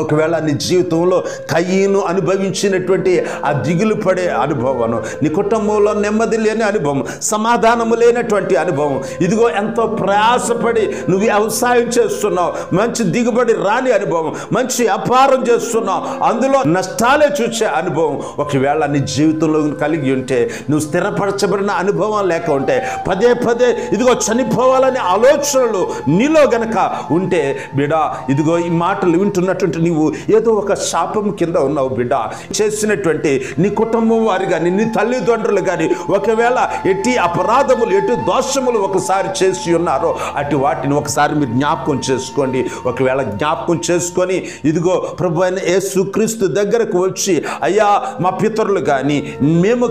ఒకవేళ నీ జీవితంలో కయ్యను అనుభవించినటువంటి ఆ దిగులు పడే అనుభవం, నీ కుటుంబంలో నెమ్మది లేని అనుభవం, సమాధానము లేనటువంటి అనుభవం, ఇదిగో ఎంతో ప్రయాసపడి నువ్వు వ్యవసాయం చేస్తున్నావు, మంచి దిగుబడి రాని అనుభవం, మంచి వ్యాపారం చేస్తున్నావు, అందులో నష్టాలే చూసే అనుభవం ఒకవేళ నీ జీవితంలో కలిగి ఉంటే, నువ్వు స్థిరపరచబడిన అనుభవం లేక ఉంటే, పదే పదే ఇదిగో చనిపోవాలనే ఆలోచనలు నీలో గనక ఉంటే బిడ్డ, ఇదిగో ఈ మాటలు వింటున్నటువంటి నీవు ఏదో ఒక శాపం కింద ఉన్నావు బిడ్డ. చేసినటువంటి నీ కుటుంబం వారు కానీ నీ తల్లిదండ్రులు కానీ ఒకవేళ ఎట్టి అపరాధములు ఎటు దోషములు ఒకసారి చేసి ఉన్నారో అటు వాటిని ఒకసారి మీరు జ్ఞాపకం చేసుకోండి. ఒకవేళ జ్ఞాపకం చేసుకొని ఇదిగో ప్రభు అయిన యేసుక్రీస్తు దగ్గరకు వచ్చి, అయ్యా మా పితరులు కానీ మేము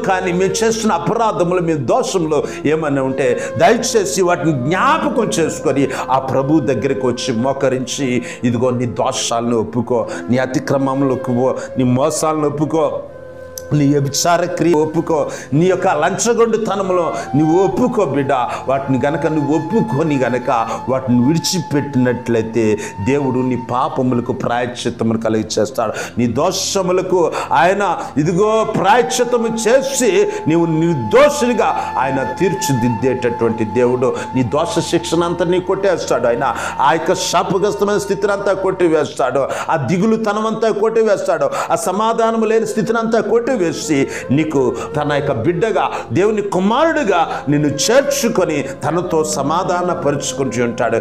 చేసిన అపరాధములు మీ దోషములు ఏమన్నా ఉంటే దయచేసి వాటిని జ్ఞాపకం చేసుకొని ఆ ప్రభు దగ్గరికి వచ్చి మోకరించి ఇదిగో నీ దోషాలను ఒప్పుకో, నీ అతిక్రమములు ఒప్పుకో, నీ మోసాలను ఒప్పుకో, నీ వ్యభిచార క్రియ ఒప్పుకో, నీ యొక్క లంచగొండుతనంలో నువ్వు ఒప్పుకో బిడ్డ. వాటిని గనక నువ్వు ఒప్పుకొని గనక వాటిని విడిచిపెట్టినట్లయితే దేవుడు నీ పాపములకు ప్రాయశ్చిత్తమును కలిగి చేస్తాడు. నీ దోషములకు ఆయన ఇదిగో ప్రాయశ్చిత్తము చేసి నీవు నిర్దోషునిగా ఆయన తీర్చిదిద్దేటటువంటి దేవుడు. నీ దోష శిక్షణ అంతా నీ కొట్టేస్తాడు ఆయన. ఆ యొక్క శాపగ్రస్తమైన స్థితిని అంతా కొట్టివేస్తాడు. ఆ దిగులుతనం అంతా కొట్టివేస్తాడు. ఆ సమాధానం లేని స్థితిని అంతా కొట్టి వేసి నీకు తన యొక్క బిడ్డగా దేవుని కుమారుడిగా నిన్ను చేర్చుకొని తనతో సమాధాన పరుచుకుంటూ ఉంటాడు.